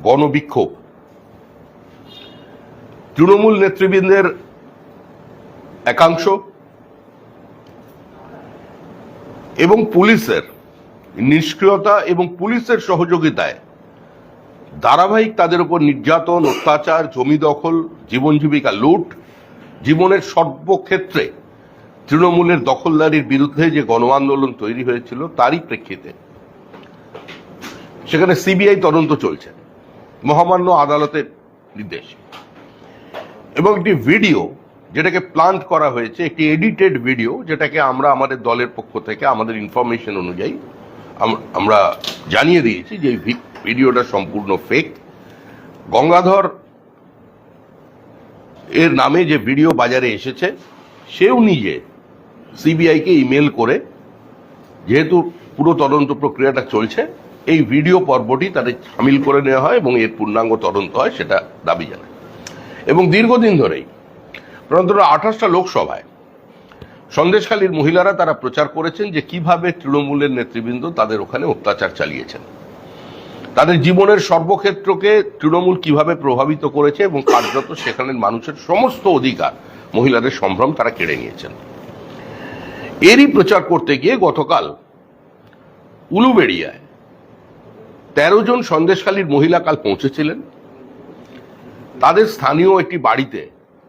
গণবিক্ষোভ তৃণমূল নেতৃবৃন্দের একাংশ এবং পুলিশের নিষ্ক্রিয়তা এবং পুলিশের সহযোগিতায় ধারাবাহিক তাদের উপর নির্যাতন, অত্যাচার, জমি দখল, জীবন জীবিকা লুট, জীবনের সর্বক্ষেত্রে তৃণমূলের দখলদারির বিরুদ্ধে যে গণ আন্দোলন তৈরি হয়েছিল তারই প্রেক্ষিতে সেখানে সিবিআই তদন্ত চলছে মহামান্য আদালতের নির্দেশে, এবং একটি ভিডিও যেটাকে প্লান্ট করা হয়েছে, একটি এডিটেড ভিডিও যেটাকে আমরা আমাদের দলের পক্ষ থেকে আমাদের ইনফরমেশন অনুযায়ী আমরা জানিয়ে দিয়েছি যে এই ভিডিওটা সম্পূর্ণ ফেক। গঙ্গাধর এর নামে যে ভিডিও বাজারে এসেছে সেও নিজে সিবিআইকে ইমেল করে, যেহেতু পুরো তদন্ত প্রক্রিয়াটা চলছে, এই ভিডিও পর্বটি তাদের সামিল করে নেওয়া হয় এবং এর পূর্ণাঙ্গ তদন্ত হয় সেটা দাবি জানায়। এবং দীর্ঘদিন ধরেই অন্তত 28টা লোকসভায় সন্দেশখালীর মহিলারা তারা প্রচার করেছেন যে কিভাবে তৃণমূলের নেতৃবৃন্দ তাদের ওখানে অত্যাচার চালিয়েছেন, তাদের জীবনের সর্বক্ষেত্রকে তৃণমূল কিভাবে প্রভাবিত করেছে এবং কার্যত সেখানের মানুষের সমস্ত অধিকার, মহিলাদের সম্ভ্রম তারা কেড়ে নিয়েছেন। এরই প্রচার করতে গিয়ে গতকাল উলুবেড়িয়ায় 13 জন সন্দেশখালীর মহিলা কাল পৌঁছেছিলেন। তাদের স্থানীয় একটি বাড়িতে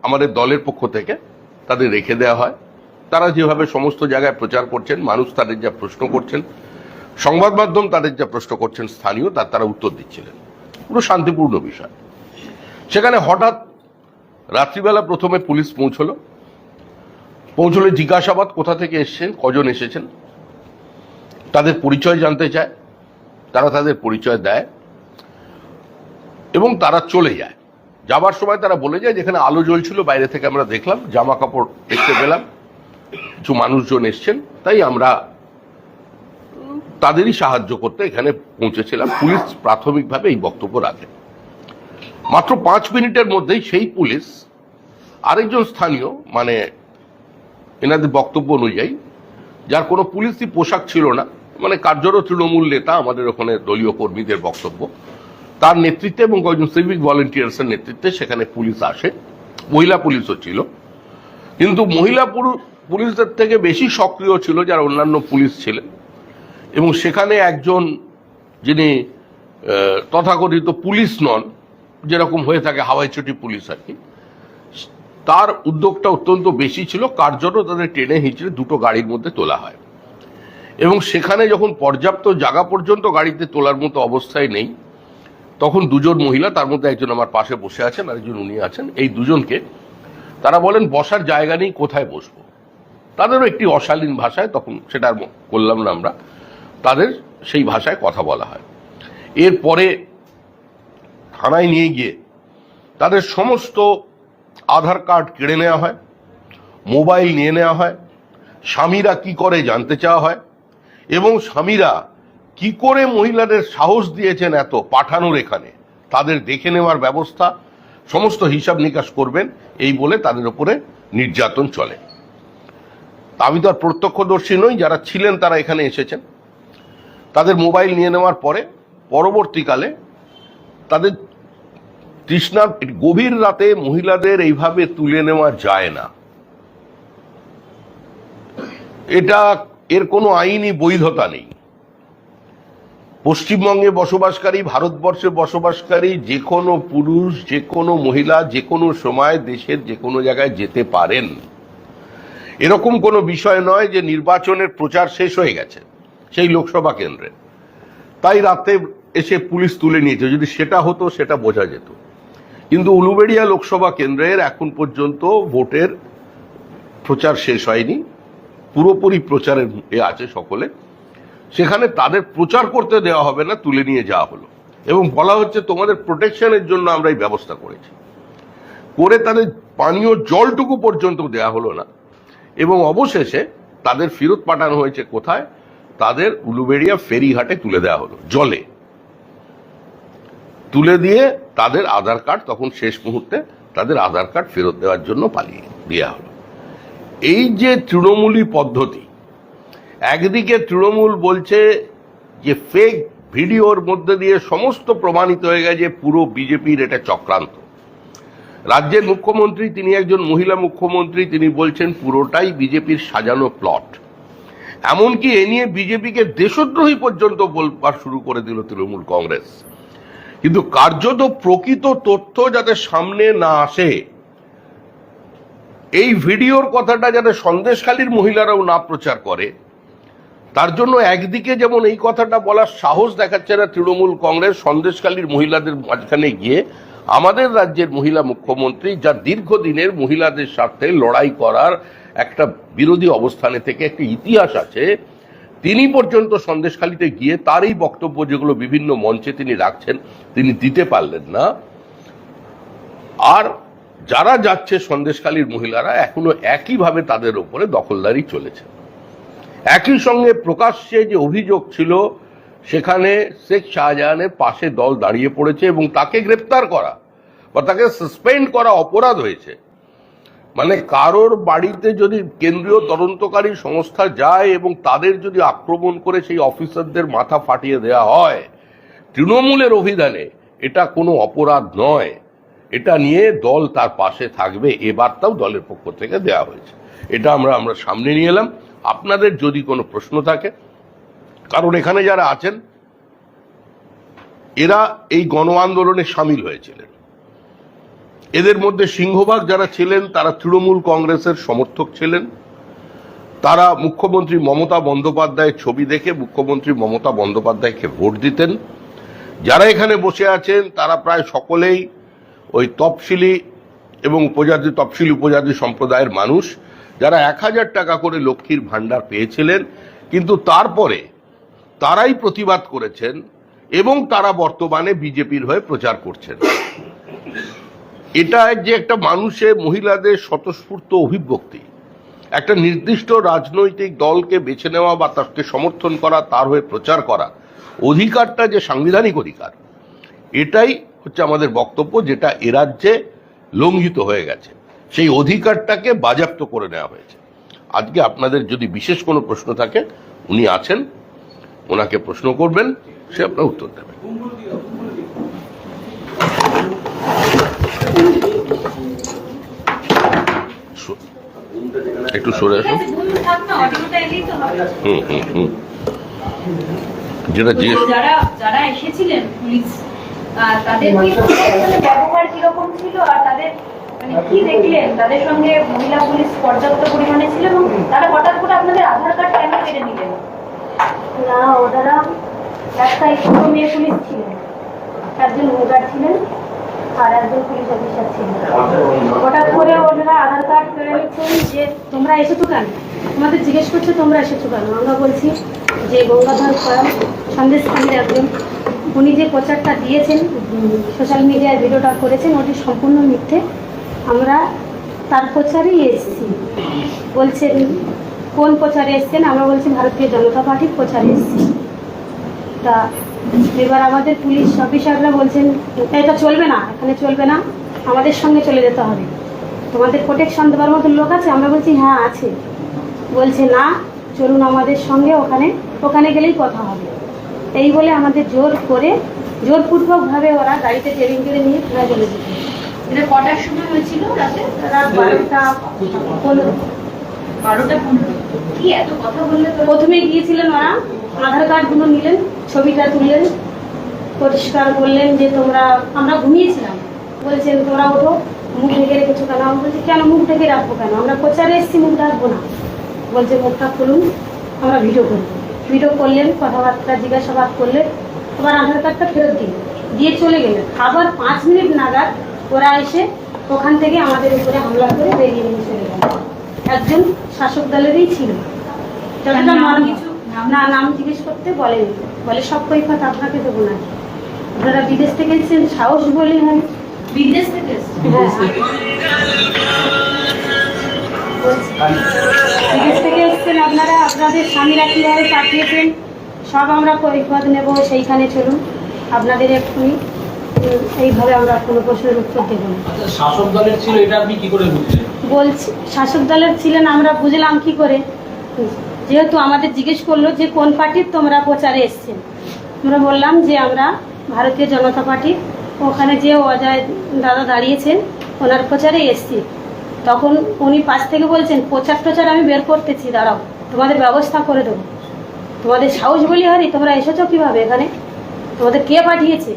আমাদের দলের পক্ষ থেকে তাদের রেখে দেওয়া হয়। তারা যেভাবে সমস্ত জায়গায় প্রচার করছেন, মানুষ তাদের যা প্রশ্ন করছেন, সংবাদ মাধ্যম তাদের যা প্রশ্ন করছেন, স্থানীয় তারা উত্তর দিচ্ছিলেন। পুরো শান্তিপূর্ণ বিষয়। সেখানে হঠাৎ রাত্রিবেলা প্রথমে পুলিশ পৌঁছলে জিজ্ঞাসাবাদ, কোথা থেকে এসেছেন, কজন এসেছেন, তাদের পরিচয় জানতে চায়। তারা তাদের পরিচয় দেয় এবং তারা চলে যায়। যাবার সময় তারা বলে যায় যেখানে আলো জ্বলছিল, বাইরে থেকে আমরা দেখলাম, জামা কাপড় দেখতে পেলাম, কিছু মানুষজন এসছেন, তাই আমরা তাদেরই সাহায্য করতে এখানে পৌঁছেছিলাম। পুলিশ প্রাথমিকভাবে এই বক্তব্য রাখে। মাত্র 5 মিনিটের মধ্যেই সেই পুলিশ আরেকজন স্থানীয়, মানে এনাদের বক্তব্য অনুযায়ী, যার কোনো পুলিশি পোশাক ছিল না, মানে কার্যত তৃণমূল নেতা, আমাদের ওখানে দলীয় কর্মীদের বক্তব্য, তার নেতৃত্বে এবং কয়েকজন সিভিক ভলেন্টিয়ার্সের নেতৃত্বে সেখানে পুলিশ আসে। মহিলা পুলিশও ছিল, কিন্তু মহিলা পুলিশদের থেকে বেশি সক্রিয় ছিল যারা অন্যান্য পুলিশ ছিলেন। এবং সেখানে একজন, যিনি তথাকথিত পুলিশ নন, যেরকম হয়ে থাকে হাওয়াই চটি পুলিশ আর কি, তার উদ্যোগটা অত্যন্ত বেশি ছিল। কার্যত তাদের টেনে হিঁচড়ে দুটো গাড়ির মধ্যে তোলা হয় এবং সেখানে যখন পর্যাপ্ত জায়গা পর্যন্ত গাড়িতে তোলার মতো অবস্থায় নেই, তখন দুজন মহিলা, তার মধ্যে একজন আমার পাশে বসে আছেন আর একজন উনি আছেন, এই দুজনকে তারা বলেন বসার জায়গা নেই, কোথায় বসবো। তাদেরও একটি অশালীন ভাষায়, তখন সেটা আর করলাম না আমরা, তাদের সেই ভাষায় কথা বলা হয়। এরপরে থানায় নিয়ে গিয়ে তাদের সমস্ত আধার কার্ড কেড়ে নেওয়া হয়, মোবাইল নিয়ে নেওয়া হয়, স্বামীরা কি করে জানতে চাওয়া হয়, এবং স্বামীরা কি করে মহিলাদের সাহস দিয়েছেন এত পাঠানোর এখানে, তাদের দেখে নেওয়ার ব্যবস্থা, সমস্ত হিসাব নিকাশ করবেন, এই বলে তাদের উপরে নির্যাতন চলে। আমি তো আর প্রত্যক্ষদর্শী নই, যারা ছিলেন তারা এখানে এসেছেন। তাদের মোবাইল নিয়ে নেওয়ার পরে পরবর্তীকালে তাদের তৃষ্ণার, গভীর রাতে মহিলাদের এইভাবে তুলে নেওয়া যায় না, এর কোনো আইনি বৈধতা নেই। পশ্চিমবঙ্গে বসবাসকারী, ভারতবর্ষে বসবাসকারী যে কোনো পুরুষ, যে কোনো মহিলা, যে কোনো সময় দেশের যে কোনো জায়গায় যেতে পারেন। এরকম কোনো বিষয় নয় যে নির্বাচনের প্রচার শেষ হয়ে গেছে সেই লোকসভা কেন্দ্রে, তাই রাতে এসে পুলিশ তুলে নিয়েছে। যদি সেটা হতো সেটা বোঝা যেত, কিন্তু উলুবেড়িয়া লোকসভা কেন্দ্রের এখন পর্যন্ত ভোটের প্রচার শেষ হয়নি, পুরোপুরি প্রচারের আছে সকলে। সেখানে তাদের প্রচার করতে দেওয়া হবে না, তুলে নিয়ে যাওয়া হলো এবং বলা হচ্ছে তোমাদের প্রোটেকশনের জন্য আমরা এই ব্যবস্থা করেছি, করে তাদের পানীয় জলটুকু পর্যন্ত দেওয়া হলো না। এবং অবশেষে তাদের ফেরত পাঠানো হয়েছে কোথায়? তাদের উলুবেড়িয়া ফেরিঘাটে তুলে দেওয়া হলো, জলে তুলে দিয়ে তাদের আধার কার্ড, তখন শেষ মুহূর্তে তাদের আধার কার্ড ফেরত দেওয়ার জন্য পালিয়ে দেওয়া হলো। এই যে তৃণমূলী পদ্ধতি, একদিকে তৃণমূল বলছে যে ফেক ভিডিওর মধ্যে দিয়ে সমস্ত প্রমাণিত হয়ে গেছে পুরো বিজেপির এটা চক্রান্ত। রাজ্যের মুখ্যমন্ত্রী, তিনি একজন মহিলা মুখ্যমন্ত্রী, তিনি বলছেন পুরোটাই বিজেপির সাজানো প্লট। এমনকি এ নিয়ে বিজেপিকে দেশদ্রোহী পর্যন্ত বলবার শুরু করে দিল তৃণমূল কংগ্রেস। কিন্তু কার্যত প্রকৃত তথ্য যাতে সামনে না আসে, এই ভিডিওর কথাটা যাতে সন্দেশখালীর মহিলারাও না প্রচার করে, তার জন্য একদিকে যেমন এই কথাটা বলার সাহস দেখাচ্ছে না তৃণমূল কংগ্রেস, সন্দেশখালীর মহিলাদের মাঝখানে গিয়ে আমাদের রাজ্যের মহিলা মুখ্যমন্ত্রী, যার দীর্ঘদিনের মহিলাদের স্বার্থে লড়াই করার একটা বিরোধী অবস্থানে থেকে একটা ইতিহাস আছে, তিনি পর্যন্ত সন্দেশখালীতে গিয়ে তার এই বক্তব্য যেগুলো বিভিন্ন মঞ্চে তিনি রাখছেন তিনি দিতে পারলেন না। আর যারা যাচ্ছে সন্দেশখালীর মহিলারা এখনো একইভাবে তাদের উপরে দখলদারি চলেছে। একই সঙ্গে প্রকাশ্যে যে অভিযোগ ছিল, সেখানে শেখ শাহজাহানের পাশে দল দাঁড়িয়ে পড়েছে এবং তাকে গ্রেপ্তার করা বা তাকে সাসপেন্ড করা অপরাধ হয়েছে। মানে কারোর বাড়িতে যদি কেন্দ্রীয় তদন্তকারী সংস্থা যায় এবং তাদের যদি আক্রমণ করে সেই অফিসারদের মাথা ফাটিয়ে দেওয়া হয়, তৃণমূলের অভিধানে এটা কোনো অপরাধ নয়। এটা নিয়ে দল তার পাশে থাকবে, এ বার্তাও দলের পক্ষ থেকে দেওয়া হয়েছে। এটা আমরা সামনে নিয়ে এলাম। আপনাদের যদি কোনো প্রশ্ন থাকে, কারণ এখানে যারা আছেন এরা এই গণ আন্দোলনে সামিল হয়েছিলেন, এদের মধ্যে সিংহভাগ যারা ছিলেন তারা তৃণমূল কংগ্রেসের সমর্থক ছিলেন। তারা মুখ্যমন্ত্রী মমতা বন্দ্যোপাধ্যায়ের ছবি দেখে মুখ্যমন্ত্রী মমতা বন্দ্যোপাধ্যায়কে ভোট দিতেন। যারা এখানে বসে আছেন তারা প্রায় সকলেই ওই তফসিলি এবং তফসিলি উপজাতি সম্প্রদায়ের মানুষ, যারা 1000 টাকা করে লক্ষ্মীর ভান্ডার পেয়েছিলেন, কিন্তু তারপরে তারাই প্রতিবাদ করেছেন এবং তারা বর্তমানে বিজেপির হয়ে প্রচার করছেন। এটা যে একটা মানুষের, মহিলাদের স্বতঃস্ফূর্ত অভিব্যক্তি, একটা নির্দিষ্ট রাজনৈতিক দলকে বেছে নেওয়া বা তাকে সমর্থন করা, তার হয়ে প্রচার করা অধিকারটা যে সাংবিধানিক অধিকার, এটাই হচ্ছে আমাদের বক্তব্য, যেটা এ রাজ্যে লঙ্ঘিত হয়ে গেছে। সেই অধিকারটাকে বাজেয়াপ্ত করে নেওয়া হয়েছে। আজকে আপনাদের যদি বিশেষ কোনো প্রশ্ন থাকে, উনি আছেন, ওনাকে প্রশ্ন করবেন, সে আপনার উত্তর দেবেন। একটু সরে আসুন। যেটা যারা এসেছিলেন পুলিশ, তাদের ব্যবহার কিরকম ছিল আর তাদের কি দেখলেন? তাদের সঙ্গে মহিলা পুলিশ পর্যাপ্ত পরিমাণে ছিল এবং তারা হঠাৎ করে আপনাদের আধার কার্ড কেন কেড়ে নিলেন? না, ওনারা একটা ছোট মেয়ে পুলিশ ছিলেন, একজন হোমগার্ড ছিলেন আর একজন পুলিশ অফিসার ছিলেন। হঠাৎ করে ওনারা আধার কার্ড কেড়ে নিচ্ছেন যে তোমরা এসেছো কেন, তোমাদের জিজ্ঞেস করছে তোমরা এসেছো কেন। আমরা বলছি যে গঙ্গাধর করাম সন্দেশখালীর একজন, উনি যে প্রচারটা দিয়েছেন, সোশ্যাল মিডিয়ায় ভিডিওটা করেছেন, ওটি সম্পূর্ণ মিথ্যে। আমরা তার প্রচারেই এসেছি। বলছেন কোন প্রচারে এসছেন? আমরা বলছি ভারতীয় জনতা পার্টির প্রচারে এসেছি। তা এবার আমাদের পুলিশ অফিসাররা বলছেন এটা চলবে না, এখানে চলবে না, আমাদের সঙ্গে চলে যেতে হবে, তোমাদের প্রোটেকশন দেওয়ার মতো লোক আছে? আমরা বলছি হ্যাঁ আছে। বলছে না, চলুন আমাদের সঙ্গে, ওখানে গেলেই কথা হবে। এই বলে আমাদের জোরপূর্বকভাবে ওরা গাড়িতে ট্রেনিং করে নিয়ে থানায় চলে যেত। এটা কটার সময় হয়েছিল? রাতে রাত 12:15। কি এত কথা বললে? প্রথমে গিয়েছিলেন ওরা, আধার কার্ডগুলো নিলেন, ছবিটা তুললেন, পরিষ্কার করলেন যে আমরা ঘুমিয়েছিলাম। বলছেন তোমরা ওঠো, মুখ ঢেকে রেখেছো কেন? আমরা বলছি কেন মুখ ঢেকে রাখবো কেন, আমরা প্রচারে এসেছি, মুখ ঢাকবো না। বলছে মুখটা খুলুন, আমরা ভিডিও করবো। ভিডিও করলেন, কথাবার্তা জিজ্ঞাসাবাদ করলেন, আবার আধার কার্ডটা ফেরত দিয়ে চলে গেলেন। আবার 5 মিনিট নাগাদ ওরা এসে ওখান থেকে আমাদের উপরে হামলা করে বেরিয়ে নিয়ে চলে গেল। একজন শাসক দলেরই ছিল। না, নাম জিজ্ঞেস করতে বলেনি, বলে সব কৈফিয়ত আপনাকে দেবো না, আপনারা বিদেশ থেকে এসেছেন, সাহস বলে হয়। বিদেশ থেকে? হ্যাঁ, বিদেশ থেকে এসেছেন আপনারা, আপনাদের স্বামীরা কীভাবে পাঠিয়েছেন সব আমরা কৈফিয়ত নেব, সেইখানে চলুন, আপনাদের এক্ষুনি এইভাবে আমরা কোনো প্রশ্নের উত্তর দেব না। শাসক দলের ছিল, এটা আপনি কি করে বুঝলেন? বলছি শাসক দলের ছিলেন, আমরা বুঝলাম কি করে, যেহেতু আমাদের জিজ্ঞেস করলো যে কোন পার্টির তোমরা প্রচারে এসছেন, আমরা বললাম যে আমরা ভারতীয় জনতা পার্টি, ওখানে যে অজয় দাদা দাঁড়িয়েছেন ওনার প্রচারে এসছি। তখন উনি পাশ থেকে বলছেন, প্রচার টোচার আমি বের করতেছি, দাঁড়াও, তোমাদের ব্যবস্থা করে দেবো। তোমাদের সাহস বলি হারি, তোমরা এসেছো কীভাবে এখানে? তোমাদের কে পাঠিয়েছে?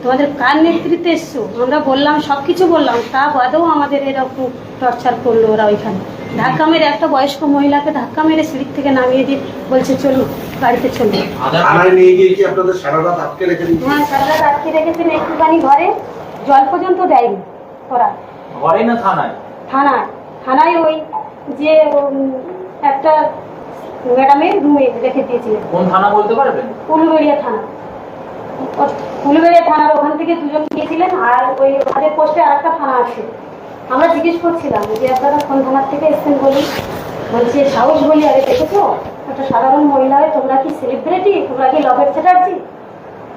তোমাদের কার নেতৃত্বে এসছো? আমরা বললাম, সব কিছু বললাম, তা বাদেও আমাদের এরকম টর্চার করলো ওরা। ওইখানে ধাক্কা মেরে একটা বয়স্ক মহিলাকে ধাক্কা মেরে সিঁড়ি থেকে নামিয়ে দিয়ে বলছে চলো গাড়িতে চলো। থানায় নিয়ে গিয়ে কি আপনাদের সারা রাত আটকে রেখে দিয়েছে? হ্যাঁ, সারা রাত আটকে রেখেছেন, একটুখানি ঘরে জল পর্যন্ত দেয়নি ওরা। ঘরে না থানায়? থানায়। থানায় ওই যে একটা ম্যাডামের রুমে রেখে দিয়েছিলেন। কোন থানা বলতে পারবেন? উলুবেড়িয়া থানা। উলুবেড়িয়া থানার ওখান থেকে দুজন গিয়েছিলেন, আর ওই আমাদের পোস্টে আর একটা থানা আছে। আমরা জিজ্ঞেস করছিলাম যে আপনারা কোন থানার থেকে এসছেন বলি, বলছে সাহস বলি। আরে দেখেছো, একটা সাধারণ মহিলা হয়ে তোমরা কি সেলিব্রিটি? তোমরা কি লকেট চ্যাটার্জি?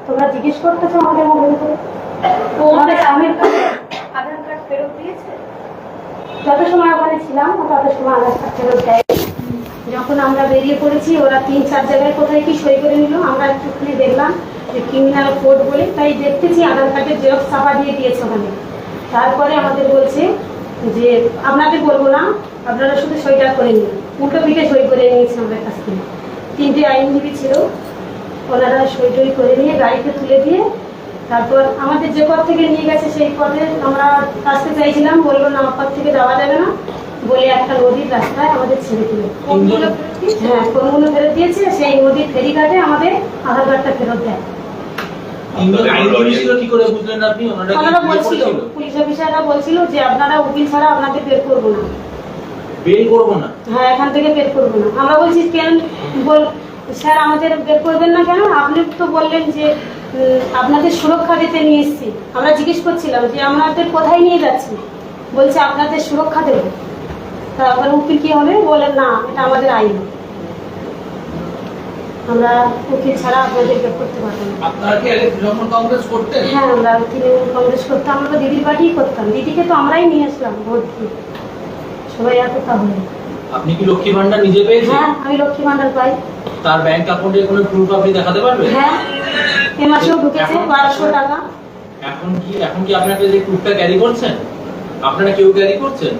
তোমরা জিজ্ঞেস করতেছো আমাদের মোবাইল করে? তো আমাদের স্বামীর আধার কার্ড ফেরত দিয়েছে? যত সময় ওখানে ছিলাম তত সময় আধার কার্ড ফেরত দেয়। যখন আমরা বেরিয়ে পড়েছি, ওরা 3-4 জায়গায় কোথায় কি সই করে নিল। আমরা একটুখানি দেখলাম যে ক্রিমিনাল কোড বলে, তাই দেখতেছি আধার কার্ডের জেরক্স ছাপা দিয়ে দিয়েছে ওখানে। তারপরে আমাদের বলছে যে আপনাদের বলবো না, আপনারা শুধু সইটা করে নিন। উল্টো পিঠে সই করে নিয়েছে আমাদের কাছ থেকে। 3টে আইনজীবী ছিল, ওনারা সই টই করে নিয়ে গাড়িতে তুলে দিয়ে তারপর আমাদের যে পথ থেকে নিয়ে গেছে সেই পথে আমরা আসতে চাইছিলাম, বললো না পথ থেকে যাওয়া যাবে না বলে একটা নদীর রাস্তায় আমাদের ছেড়ে দিল। হ্যাঁ, ফোনগুলো ফেরত দিয়েছে। সেই নদীর ফেরিঘাটে আমাদের আধার কার্ডটা ফেরত দেয়। কি করে বুঝলেন আপনি? ওনারা বলছিল, পুলিশ অফিসাররা বলছিল যে আপনারা উকিল ছাড়া আপনাদের বের করবো না। বের করবো না? হ্যাঁ, এখান থেকে বের করবো না। আমরা বলছি কেন স্যার আমাদের বের করবেন না কেন? আপনি তো বললেন যে আপনাদের সুরক্ষা দিতে নিয়ে এসেছি। আমরা জিজ্ঞেস করছিলাম যে আমাদের কোথায় নিয়ে যাচ্ছি? বলছে আপনাদের সুরক্ষা দেবো। তারপরে উকিল কি হবে? বলেন না, এটা আমাদের আইন, আমরা উকিল ছাড়া আপনাদের বের করতে পারবো না। আপনারা কি আগে তৃণমূল কংগ্রেস করতেন? হ্যাঁ, আমরা তৃণমূল কংগ্রেস করতাম। আমরা তো দিদির পার্টিই করতাম। দিদিকে তো আমরাই নিয়ে আসলাম ভোট দিয়ে, সবাই এত তাহলে। আপনি কি লক্ষ্মী ভান্ডার নিজে পেয়েছেন? হ্যাঁ, আমি লক্ষ্মী ভান্ডার পাই। তার ব্যাংক অ্যাকাউন্টে কোনো প্রুফ আপনি দেখাতে পারবেন? হ্যাঁ, এ মাসেও ঢুকেছে 1200 টাকা। এখন কি আপনারা যে প্রুফটা ক্যারি করছেন? আপনারা কেউ ক্যারি করছেন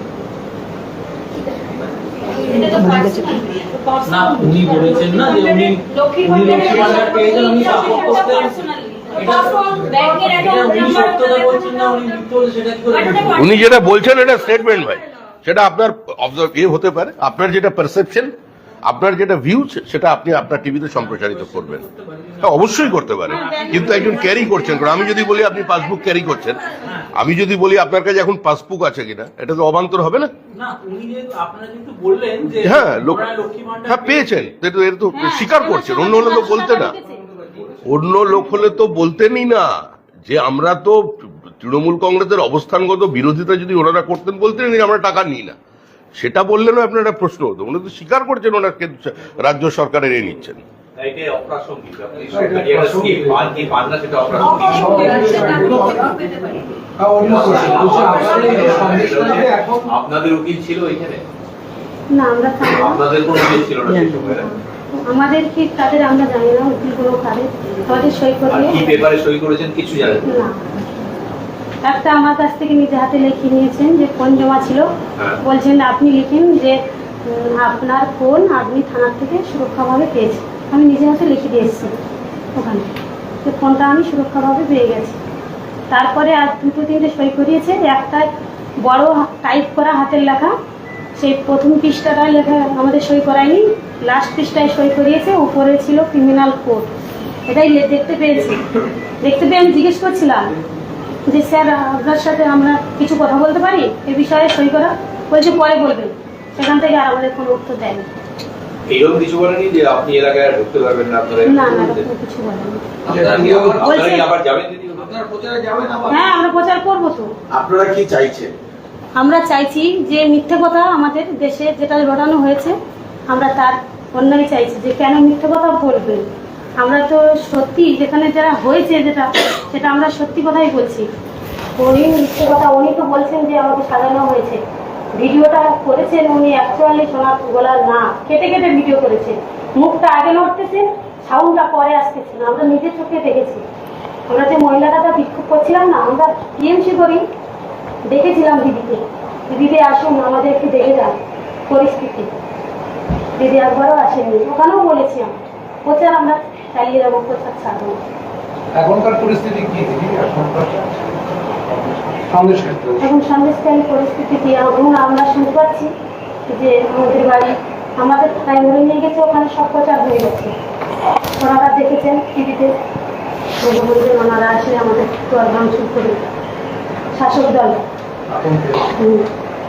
এটা তো পার্সোনাল। না? উনি বলেছেন না যে উনি লক্ষ্মী ভান্ডার পেয়েছেন, উনি সাপোর্ট করতেন। উনি যেটা বলছেন এটা স্টেটমেন্ট ভাই, সেটা আপনার হতে পারে, আপনার যেটা পারসেপশন, আপনার যেটা ভিউজ, সেটা আপনি আপনার টিভিতে সম্প্রচারিত করবেন। হ্যাঁ, অবশ্যই করতে পারেন, কিন্তু একজন ক্যারি করছেন। কারণ আমি যদি বলি আপনি পাসবুক ক্যারি করছেন, আমি যদি বলি আপনার কাছে এখন পাসবুক আছে কিনা, এটা তো অবান্তর হবে না? হ্যাঁ, হ্যাঁ পেয়েছেন, এর তো স্বীকার করছেন। অন্য হলে তো বলতে না, অন্য লোক হলে তো বলতেনই না যে আমরা তো তৃণমূল কংগ্রেসের অবস্থানগত বিরোধিতা যদি ওনারা করতেন বলতেন আমরা টাকা নিই না। সেটা বললেনও আপনার একটা প্রশ্ন হতো। উনি তো স্বীকার করছেন ওনার রাজ্য সরকারের এ নিচ্ছেন। আপনাদের উকিল ছিল এখানে? না, আমরা আপনাদের কোনো উকিল ছিল না? আমাদের কি তাদের আমরা জানি না, উকিল কোনো কারে আমাদের সই করে কি পেপারে সই করেছেন কিছু জানেন না। একটা আমার কাছ থেকে নিজে হাতে লিখে নিয়েছেন যে ফোন জমা ছিল, বলছেন আপনি লিখেন যে আপনার ফোন আপনি থানার থেকে সুরক্ষাভাবে পেয়েছেন। আমি নিজে হাতে লিখে দিয়ে এসেছি ওখানে, যে ফোনটা আমি সুরক্ষাভাবে পেয়ে গেছি। তারপরে আর 2-3টে সই করিয়েছে, একটা বড় টাইপ করা হাতের লেখা, সেই প্রথম পৃষ্ঠাটায় লেখা আমাদের সই করায়নি, লাস্ট পৃষ্ঠায় সই করিয়েছে, উপরে ছিল ক্রিমিনাল কোড। এটাই দেখতে পেয়েছি। দেখতে পেয়ে আমি জিজ্ঞেস করছিলাম যে স্যার আপনার সাথে আমরা কিছু কথা বলতে পারি এ বিষয়ে সই করা? বলছে পরে বলবেন। সেখান থেকে আর আমাদের কোনো উত্তর দেয়নি। এরকম কিছু বলেনি যে আপনি এলাকায় ঢুকতে পারবেন না? না, কিছু বলেনি। আবার যাবেন? হ্যাঁ, আমরা প্রচার করবো তো। আপনারা কি চাইছেন? আমরা চাইছি যে মিথ্যে কথা আমাদের দেশে যেটা রটানো হয়েছে, আমরা তার অন্যই চাইছি যে কেন মিথ্যে কথা বলবেন। আমরা তো সত্যি যেখানে যারা হয়েছে সেটা আমরা সত্যি কথাই বলছি। উনি মিথ্যে কথা, উনি তো বলছেন যে আমাকে সাজানো হয়েছে। ভিডিওটা করেছেন উনি অ্যাকচুয়ালি সোনার গলার না কেটে কেটে ভিডিও করেছেন। মুখটা আগে নড়তেছে, সাউন্ডটা পরে আসতেছে না, আমরা নিজের চোখে দেখেছি। আমরা যে মহিলাটা বিক্ষোভ করছিলাম না, আমরা টিএমসি করি, দেখেছিলাম দিদিকে, দিদি আসুন আমাদের একটু দেখে যান পরিস্থিতি। দিদি একবারও আসেনি, ওখানেও বলেছি আমি প্রচার আমরা চালিয়ে যাবো, প্রচার ছাড়বো না। এখনকার পরিস্থিতি কি দিদি? এখন সন্দেশকারী পরিস্থিতি কি, এখন আমরা শুনতে পাচ্ছি যে আমাদের বাড়ি, আমাদের থানায় ধরে নিয়ে গেছে, ওখানে সব প্রচার হয়ে গেছে। ওনারা দেখেছেন টিভিতে, বলবেন ওনারা আসলে আমাদের দল ভাঙচুর করে, শাসক দল।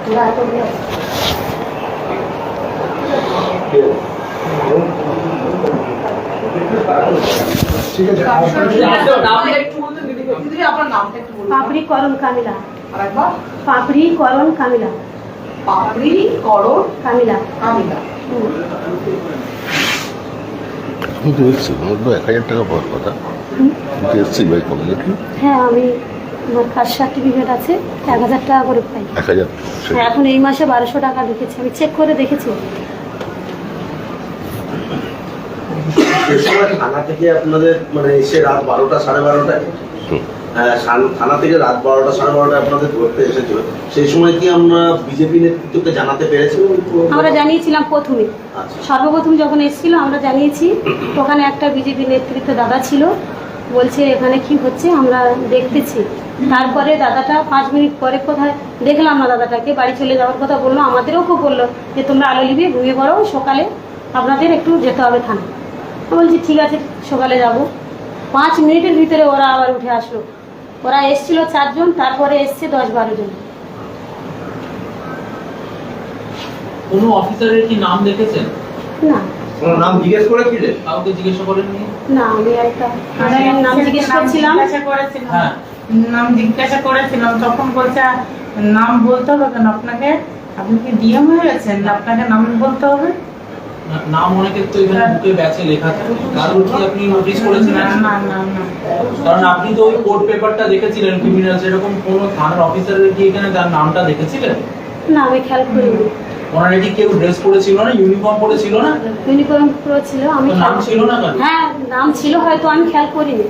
ওরা আতঙ্কে আছে। ঠিক আছে, পাপড়ি করণ কামিলা, পাপড়ি করণ কামিলা, কামিলা। তুমি তো এসছি, তোমার তো 1,000 টাকা পাওয়ার কথা, তুমি তো এসছি ভাই কমিউনিটি। হ্যাঁ, আমি আমার কাস্ট সার্টিফিকেট আছে, 1,000 টাকা করে পাই। 1,000। এখন এই মাসে 1200 টাকা ঢুকেছে, আমি চেক করে দেখেছি। সে সময় থানা থেকে আপনাদের মানে এসে রাত 12টা 12:30টায়, থানা থেকে রাত 12টা 12:30টায় আপনাদের ধরতে এসেছিল, সেই সময় কি আমরা বিজেপি নেতৃত্বকে জানাতে পেরেছিলাম? আমরা জানিয়েছিলাম প্রথমে, আচ্ছা। সর্বপ্রথম যখন এসেছিল আমরা জানিয়েছি। ওখানে একটা বিজেপি নেতৃত্ব দাদা ছিল, বলছে এখানে কি হচ্ছে আমরা দেখতেছি। তারপরে দাদাটা 5 মিনিট পরে কোথায় দেখলাম না, দাদাটাকে বাড়ি চলে যাওয়ার কথা বললো, আমাদেরও খুব বললো যে তোমরা আলো লিবিয়ে ঘুমিয়ে পড়ো, সকালে আপনাদের একটু যেতে হবে থানা। বলছি ঠিক আছে, সকালে যাব। 5 মিনিটের ভিতরে ওরা আবার উঠে আসলো। ওরা এসছিল 4 জন, তারপরে এসছে 10-12 জন। কোনো অফিসারের কি নাম দেখেছেন? না কোনো নাম জিজ্ঞেস করেছিলেন? কাউকে জিজ্ঞাসা করেননি? না, আমি একটা নাম জিজ্ঞেস করছিলাম। হ্যাঁ, নাম জিজ্ঞাসা করেছিলাম, তখন বলছে নাম বলতে হবে কেন আপনাকে, আপনি কি ডিএম হয়ে গেছেন, আপনাকে নাম বলতে হবে? নাম অনেকের তো এখানে বুকে ব্যাচে লেখা থাকে, কারণ কি আপনি নোটিস করেছিলেন? না না না, কারণ আপনি তো ওই কোর্ট পেপারটা দেখেছিলেন ক্রিমিনাল, সেরকম কোনো থানার অফিসারের কি এখানে তার নামটা দেখেছিলেন? না, আমি খেয়াল করিনি। ওনারা কি কেউ ড্রেস পরেছিল না, ইউনিফর্ম পরেছিল না? ইউনিফর্ম পুরো ছিল, আমি তো নাম ছিল না কেন? হ্যাঁ নাম ছিল, হয়তো আমি খেয়াল করিনি।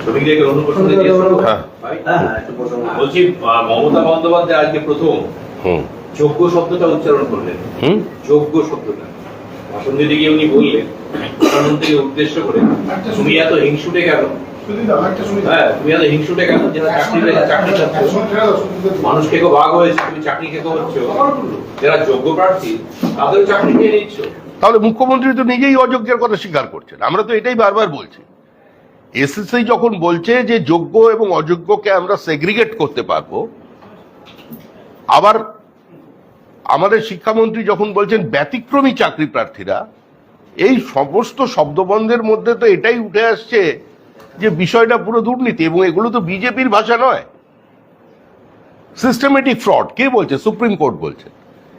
শ্রমিকদেরকে অনুপ্রশ্ন দিয়েছিল। হ্যাঁ। হ্যাঁ, একটু প্রসঙ্গ। বলছি মমতা বন্দ্যোপাধ্যায় আজকে প্রথম যোগ্য শব্দটা উচ্চারণ করলেন। যোগ্য শব্দটা ভাষণ দিতে গিয়ে উনি বললেন, প্রধানমন্ত্রীকে উদ্দেশ্য করে, তুমি এত হিংসুটে কেন? হ্যাঁ, তুমি এত হিংসুটে কেন? যারা চাকরি মানুষ খেকো ভাগ হয়েছে, তুমি চাকরি খেকো হচ্ছ, যারা যোগ্য প্রার্থী তাদের চাকরি নিয়ে নিচ্ছ। তাহলে মুখ্যমন্ত্রী তো নিজেই অযোগ্যের কথা স্বীকার করছেন। আমরা তো এটাই বারবার বলছি। এসএসসি যখন বলছে যে যোগ্য এবং অযোগ্যকে আমরা সেগ্রিগেট করতে পারবো, আবার আমাদের শিক্ষামন্ত্রী যখন বলছেন ব্যতিক্রমী চাকরি প্রার্থীরা, এই সমস্ত শব্দবন্ধের মধ্যে তো এটাই উঠে আসছে যে বিষয়টা পুরো দুর্নীতি, এবং এগুলো তো বিজেপির ভাষা নয়, সিস্টেমেটিক ফ্রড। কে বলছে? সুপ্রিম কোর্ট বলছে।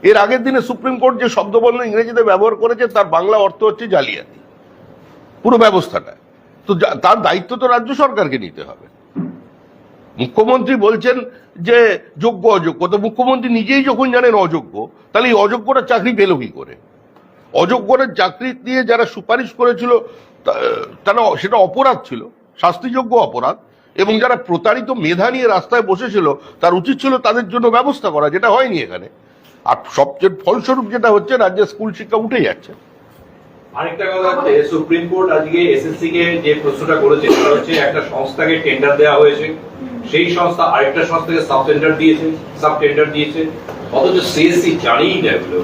এর আগের দিনে সুপ্রিম কোর্ট যে শব্দবন্ধ ইংরেজিতে ব্যবহার করেছে তার বাংলা অর্থ হচ্ছে জালিয়াতি, পুরো ব্যবস্থাটা। তো তার দায়িত্ব তো রাজ্য সরকারকে নিতে হবে। মুখ্যমন্ত্রী বলছেন যে যোগ্য অযোগ্য, তো মুখ্যমন্ত্রী নিজেই যখন জানেন অযোগ্য, তাহলে এই অযোগ্যরা চাকরি পেল কি করে? অযোগ্যরা চাকরি দিয়ে যারা সুপারিশ করেছিল তারা, সেটা অপরাধ ছিল, শাস্তিযোগ্য অপরাধ, এবং যারা প্রতারিত মেধা নিয়ে রাস্তায় বসেছিল তার উচিত ছিল তাদের জন্য ব্যবস্থা করা, যেটা হয়নি এখানে। আর সবচেয়ে ফলস্বরূপ যেটা হচ্ছে, রাজ্যের স্কুল শিক্ষা উঠে যাচ্ছে। আরেকটা কথা হচ্ছে, সুপ্রিম কোর্ট আজকে এসএসসি কে যে প্রশ্নটা করেছে সেটা হচ্ছে, একটা সংস্থাকে টেন্ডার দেওয়া হয়েছে, সেই সংস্থা আরেকটা সংস্থাকে সাব টেন্ডার দিয়েছে, অথচ সিএসসি জানেই না এগুলো।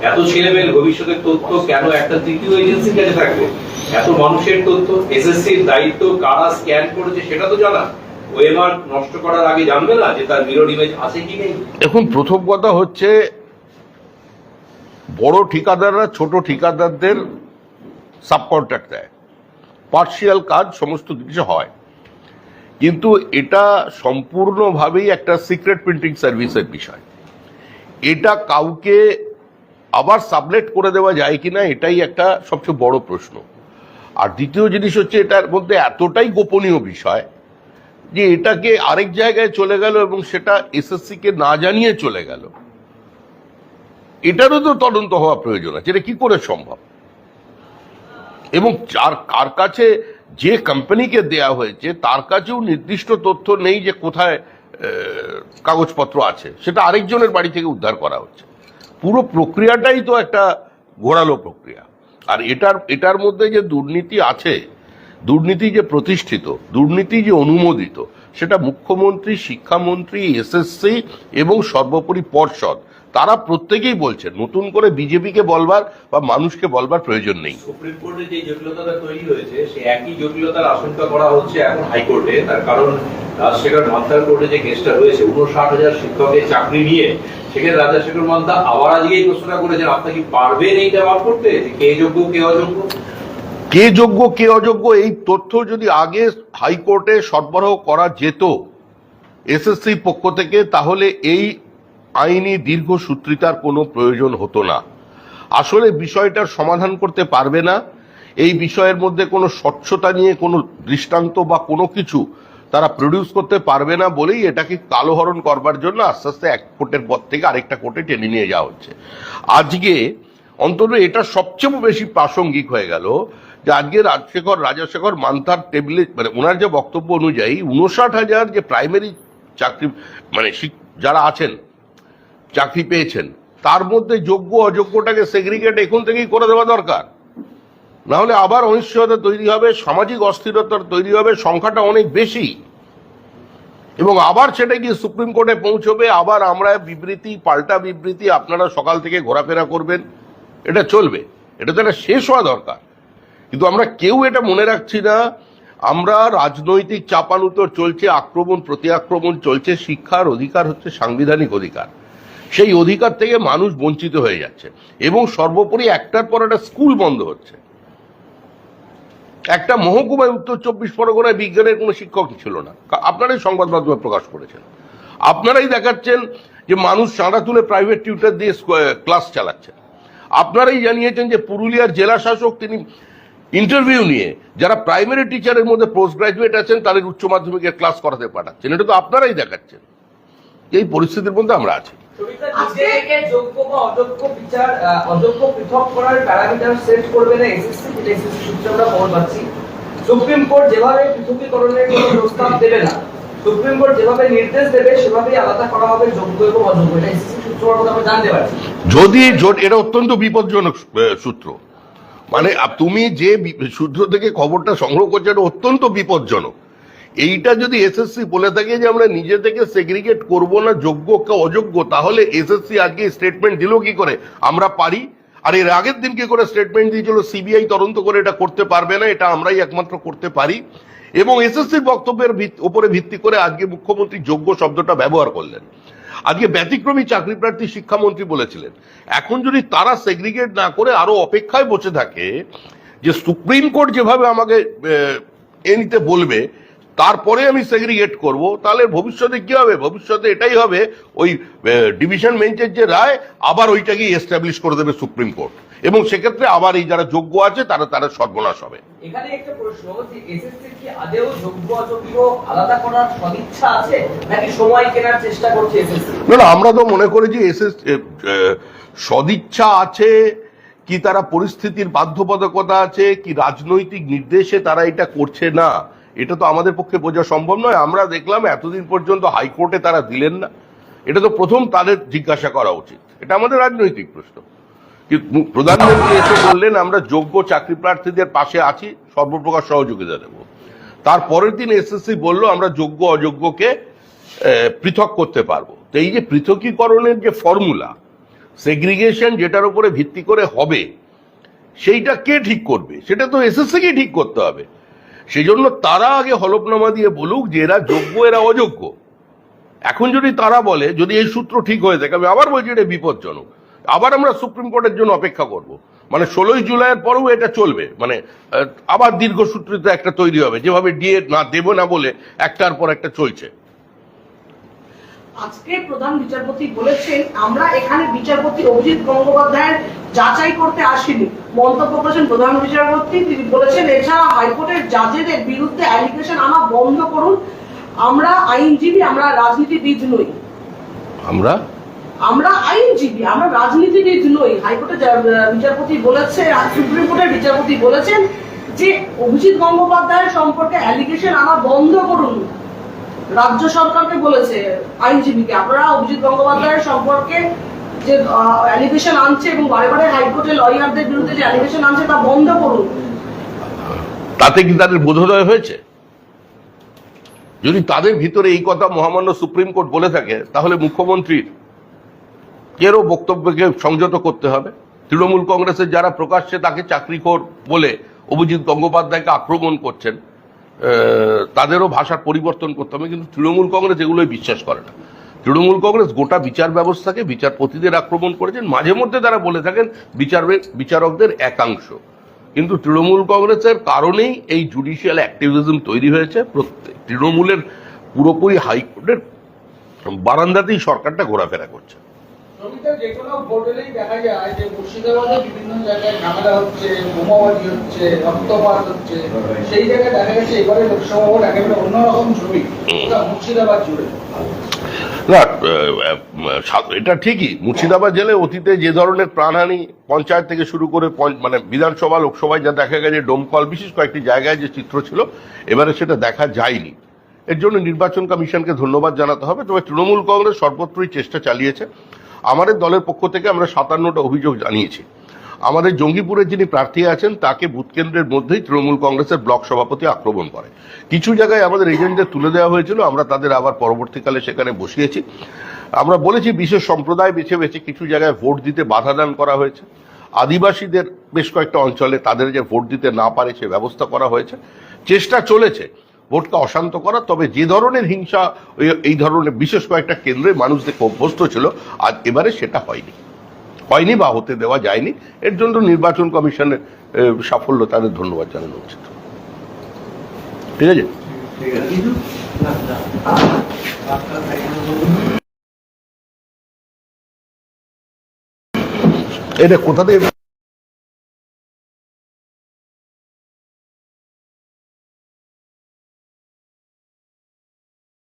এত ছেলেমেয়ের ভবিষ্যতের তথ্য কেন একটা তৃতীয় এজেন্সির কাছে থাকবে? এত মানুষের তথ্য, এসএসসির দায়িত্ব কারা স্ক্যান করেছে সেটা তো জানা। ওএমআর নষ্ট করার আগে জানবে না যে তার মিরর ইমেজ আছে কি নেই? এখন প্রথম কথা হচ্ছে, বড় ঠিকাদাররা ছোট ঠিকাদারদের সাবকন্ট্রাক্ট দেয়, পার্সিয়াল কাজ সমস্ত কিছু হয়, কিন্তু এটা সম্পূর্ণভাবেই একটা সিক্রেট প্রিন্টিং সার্ভিসের বিষয়। এটা কাউকে আবার সাবলেট করে দেওয়া যায় কিনা, এটাই একটা সবচেয়ে বড় প্রশ্ন। আর দ্বিতীয় জিনিস হচ্ছে, এটার মধ্যে এতটাই গোপনীয় বিষয় যে এটাকে আরেক জায়গায় চলে গেল এবং সেটা এসএসসি কে না জানিয়ে চলে গেল। এটারও তো তদন্ত হওয়া প্রয়োজন আছে। এটা কি করে সম্ভব? এবং কার কাছে যে কোম্পানিকে দেয়া হয়েছে তার কাছেও নির্দিষ্ট তথ্য নেই যে কোথায় কাগজপত্র আছে, সেটা আরেকজনের বাড়ি থেকে উদ্ধার করা হচ্ছে। পুরো প্রক্রিয়াটাই তো একটা ঘোরালো প্রক্রিয়া। আর এটার মধ্যে যে দুর্নীতি আছে, দুর্নীতি যে প্রতিষ্ঠিত, দুর্নীতি যে অনুমোদিত, সেটা মুখ্যমন্ত্রী, শিক্ষামন্ত্রী, এসএসসি এবং সর্বোপরি পর্ষদ, তারা প্রত্যেকেই বলছেন। নতুন করে বিজেপিকে বলবার বা মানুষকে বলবার প্রয়োজন নেই। সুপ্রিম কোর্টে যে জটিলতাটা তৈরি হয়েছে, সেই একই জটিলতার আশঙ্কা করা হচ্ছে এখন হাইকোর্টে। তার কারণ রাজশেখর মান্তার কোর্টে যে কেসটা রয়েছে 59,000 শিক্ষকের চাকরি নিয়ে, সেখানে রাজশেখর মান্তা আবার আজকে এই প্রশ্নটা করেছেন, আপনি কি পারবেন এইটা বার করতে, কে যোগ্য কে অযোগ্য? কে যোগ্য কে অযোগ্য এই তথ্য যদি আগে হাইকোর্টে সরবরাহ করা যেত এসএসসির পক্ষ থেকে, তাহলে এই আইনি দীর্ঘসূত্রিতার কোনো প্রয়োজন হতো না। আসলে বিষয়টার সমাধান করতে পারবে না, এই বিষয়ের মধ্যে কোনো স্বচ্ছতা নিয়ে কোনো দৃষ্টান্ত বা কোনো কিছু তারা প্রডিউস করতে পারবে না বলেই এটাকে কালোহরণ করবার জন্য আস্তে আস্তে এক কোর্টের পর থেকে আরেকটা কোর্টে টেনে নিয়ে যাওয়া হচ্ছে। আজকে অন্তত এটা সবচেয়ে বেশি প্রাসঙ্গিক হয়ে গেল যে আজকে রাজশেখর মান্তার টেবিলে, মানে ওনার যে বক্তব্য অনুযায়ী 59,000 যে প্রাইমারি চাকরি, মানে যারা আছেন চাকরি পেয়েছেন, তার মধ্যে যোগ্য অযোগ্যটাকে সেগ্রিগেট এখন থেকেই করে দেওয়া দরকার। না হলে আবার অনিশ্চয়তা তৈরি হবে, সামাজিক অস্থিরতা তৈরি হবে, সংখ্যাটা অনেক বেশি, এবং আবার সেটা গিয়ে সুপ্রিম কোর্টে পৌঁছবে। আবার আমরা বিবৃতি, পাল্টা বিবৃতি, আপনারা সকাল থেকে ঘোরাফেরা করবেন, এটা চলবে। এটা তো একটা শেষ হওয়া দরকার। কিন্তু আমরা কেউ এটা মনে রাখছি না। আমরা রাজনৈতিক চাপানুতর চলছে, আক্রমণ প্রতি আক্রমণ চলছে। শিক্ষার অধিকার হচ্ছে সাংবিধানিক অধিকার, সেই অধিকার থেকে মানুষ বঞ্চিত হয়ে যাচ্ছে। এবং সর্বোপরি একটার পর একটা স্কুল বন্ধ হচ্ছে। একটা মহকুমায় উত্তর 24 পরগনায় বিজ্ঞানের কোনো শিক্ষকই ছিল না, আপনারাই সংবাদ মাধ্যমে প্রকাশ করেছেন। আপনারাই দেখাচ্ছেন যে মানুষ চাঁদা তুলে প্রাইভেট টিউটর দিয়ে ক্লাস চালাচ্ছেন। আপনারাই জানিয়েছেন যে পুরুলিয়ার জেলা শাসক তিনি ইন্টারভিউ নিয়ে যারা প্রাইমারি টিচারের মধ্যে পোস্ট গ্রাজুয়েট আছেন তাদের উচ্চ মাধ্যমিকের ক্লাস করাতে পাঠাচ্ছেন। এটা তো আপনারাই দেখাচ্ছেন। এই পরিস্থিতির মধ্যে আমরা আছি। যোগ্য বা অযোগ্য বিচার, অযোগ্য পৃথক করার প্যারামিটার সেট করবে না এসএসসি, যেটা এসএসসি সূত্রে আমরা খবর পাচ্ছি। সুপ্রিম কোর্ট যেভাবে পৃথকীকরণের কোনো প্রস্তাব দেবে না, সুপ্রিম কোর্ট যেভাবে নির্দেশ দেবে সেভাবেই আলাদা করা হবে যোগ্য এবং অযোগ্য, এটা এসএসসি সূত্র আমরা জানতে পারছি। যদি এটা অত্যন্ত বিপজ্জনক সূত্র, মানে তুমি যে সূত্র থেকে খবরটা সংগ্রহ করছো এটা অত্যন্ত বিপজ্জনক। এইটা যদি এসএসসি বলে থাকে যে আমরা নিজে থেকে সেগ্রিগেট করব না যোগ্য কে অযোগ্য, তাহলে এসএসসি আজকে স্টেটমেন্ট দিল কি করে আমরা পারি? আর এর আগের দিন কি করে স্টেটমেন্ট দিয়েছিল সিবিআই তদন্ত করে এটা করতে পারবে না, এটা আমরাই একমাত্র করতে পারি। এবং এসএসসির বক্তব্যের উপরে ভিত্তি করে আজকে মুখ্যমন্ত্রী যোগ্য শব্দটা ব্যবহার করলেন। আজকে ব্যতিক্রমী চাকরি প্রার্থী শিক্ষামন্ত্রী বলেছিলেন। এখন যদি তারা সেগ্রিগেট না করে আরো অপেক্ষায় বসে থাকে যে সুপ্রিম কোর্ট যেভাবে আমাকে নিতে বলবে তারপরে আমি সেগ্রিগেট করব, তাহলে ভবিষ্যতে কি হবে? ভবিষ্যতে এটাই হবে, ওই ডিভিশন বেঞ্চের যে রায় আবার ওইটাকে এস্টাবলিশ করে দেবে সুপ্রিম কোর্ট, এবং সেক্ষেত্রে আবার এই যারা যোগ্য আছে তারা সর্বনাশ হবে। এখানে একটা প্রশ্ন, যে এসএসসি কি আদৌ যোগ্য অযোগ্য আলাদা করার সদিচ্ছা আছে নাকি সময় কেনার চেষ্টা করছে এসএসসি? না, আমরা তো মনে করি যে সদিচ্ছা আছে কি, তারা পরিস্থিতির বাধ্যবাধকতা আছে কি, রাজনৈতিক নির্দেশে তারা এটা করছে না, এটা তো আমাদের পক্ষে বোঝা সম্ভব নয়। আমরা দেখলাম এতদিন পর্যন্ত হাইকোর্টে তারা দিলেন না, এটা তো প্রথম তাদের জিজ্ঞাসা করা উচিত। এটা আমাদের রাজনৈতিক প্রশ্ন। প্রধানমন্ত্রী এসে বললেন আমরা যোগ্য চাকরি প্রার্থীদের পাশে আছি, সর্বপ্রকার সহযোগিতা দেব। তারপরের দিন এসএসসি বলল আমরা যোগ্য অযোগ্যকে পৃথক করতে পারবো। তো এই যে পৃথকীকরণের যে ফর্মুলা, সেগ্রিগেশন যেটার উপরে ভিত্তি করে হবে, সেইটা কে ঠিক করবে? সেটা তো এসএসসিকে ঠিক করতে হবে। সেই জন্য তারা আগে হলফনামা দিয়ে বলুক যে এরা যোগ্য এরা অযোগ্য। এখন যদি তারা বলে, যদি এই সূত্র ঠিক হয়ে থাকে, আমি আবার বলছি এটা বিপজ্জনক, আবার আমরা সুপ্রিম কোর্টের জন্য অপেক্ষা করব। মানে 16ই জুলাইয়ের পরেও এটা চলবে, মানে আবার দীর্ঘসূত্রিত একটা তৈরি হবে, যেভাবে ডিএ না দেব না বলে একটার পর একটা চলছে। আজকে প্রধান বিচারপতি বলেছেন আমরা এখানে বিচারপতি অভিজিৎ গঙ্গোপাধ্যায়ের যাচাই করতে আসিনি, মন্তব্য করেছেন প্রধান বিচারপতি। তিনি বলেছেন এছাড়া হাইকোর্টের জাজেদের বিরুদ্ধে অ্যালিগেশন আনা বন্ধ করুন, আমরা আইনজীবী, আমরা রাজনীতিবিদ নই। আমরা আইনজীবী, আমরা রাজনীতিবিদ নই। হাইকোর্টের বিচারপতি বলেছে, সুপ্রিম কোর্টের বিচারপতি বলেছেন যে অভিজিৎ গঙ্গোপাধ্যায়ের সম্পর্কে অ্যালিগেশন আনা বন্ধ করুন। রাজ্য সরকারকে বলেছে আইনজীবীকে, আপনারা অভিজিৎ গঙ্গোপাধ্যায়ের সম্পর্কে যে অ্যালিগেশন আনছে এবং বারে বারে হাইকোর্টের লয়ারদের বিরুদ্ধে যে অ্যালিগেশন আনছে তা বন্ধ করুন। তাতে কি তাদের বোধোদয় হয়েছে? যদি তাদের ভিতরে এই কথা মহামান্য সুপ্রিম কোর্ট বলে থাকে, তাহলে মুখ্যমন্ত্রীর কেরও বক্তব্যকে সংযত করতে হবে। তৃণমূল কংগ্রেসের যারা প্রকাশ্যে তাকে চাকরিখোর বলে অভিজিৎ গঙ্গোপাধ্যায়কে আক্রমণ করছেন, তাদেরও ভাষার পরিবর্তন করতে হবে। কিন্তু তৃণমূল কংগ্রেস এগুলোই বিশ্বাস করে না। তৃণমূল কংগ্রেস গোটা বিচার ব্যবস্থাকে, বিচারপতিদের আক্রমণ করেছেন। মাঝে মধ্যে তারা বলে থাকেন বিচারকদের একাংশ, কিন্তু তৃণমূল কংগ্রেসের কারণেই এই জুডিশিয়াল অ্যাক্টিভিজম তৈরি হয়েছে। তৃণমূলের পুরোপুরি হাইকোর্টের বারান্দাতেই সরকারটা ঘোরাফেরা করছে। যে কোনো ভোট হলেই দেখা যায় যে মুর্শিদাবাদে বিভিন্ন জায়গায় ঝামেলা হচ্ছে, বোমাবাজি হচ্ছে, রক্তপাত হচ্ছে। সেই জায়গায় দেখা গেছে এবারে লোকসভা ভোট একেবারে অন্যরকম ছবি, মুর্শিদাবাদ জুড়ে। না, এটা ঠিকই। মুর্শিদাবাদ জেলায় অতীতে যে ধরনের প্রাণহানি পঞ্চায়েত থেকে শুরু করে মানে বিধানসভা, লোকসভায় যা দেখা গেছে, ডোমকল, বিশেষ কয়েকটি জায়গায় যে চিত্র ছিল, এবারে সেটা দেখা যায়নি। এর জন্য নির্বাচন কমিশনকে ধন্যবাদ জানাতে হবে। তবে তৃণমূল কংগ্রেস সর্বত্রই চেষ্টা চালিয়েছে। আমাদের দলের পক্ষ থেকে আমরা 57টা অভিযোগ জানিয়েছি। আমাদের জঙ্গিপুরে যিনি প্রার্থী আছেন, তাকে বুথ কেন্দ্রের মধ্যেই তৃণমূল কংগ্রেসের ব্লক সভাপতি আক্রমণ করে। কিছু জায়গায় আমাদের এজেন্টদের তুলে দেওয়া হয়েছিল, আমরা তাদের আবার পরবর্তীকালে সেখানে বসিয়েছি। আমরা বলেছি বিশেষ সম্প্রদায় বেছে বেছে কিছু জায়গায় ভোট দিতে বাধা দান করা হয়েছে। আদিবাসীদের বেশ কয়েকটা অঞ্চলে তাদের যে ভোট দিতে না পারে সে ব্যবস্থা করা হয়েছে। চেষ্টা চলেছে ভোটকে অশান্ত করা। তবে যে ধরনের হিংসা এই ধরনের বিশেষ কয়েকটা কেন্দ্রে মানুষ দেখে অভ্যস্ত ছিল, আজ এবারে সেটা হয়নি বা হতে দেওয়া যায়নি। এর জন্য নির্বাচন কমিশনের সাফল্য, তাদের ধন্যবাদ জানানো উচিত। ঠিক আছে, এটা কোথা থেকে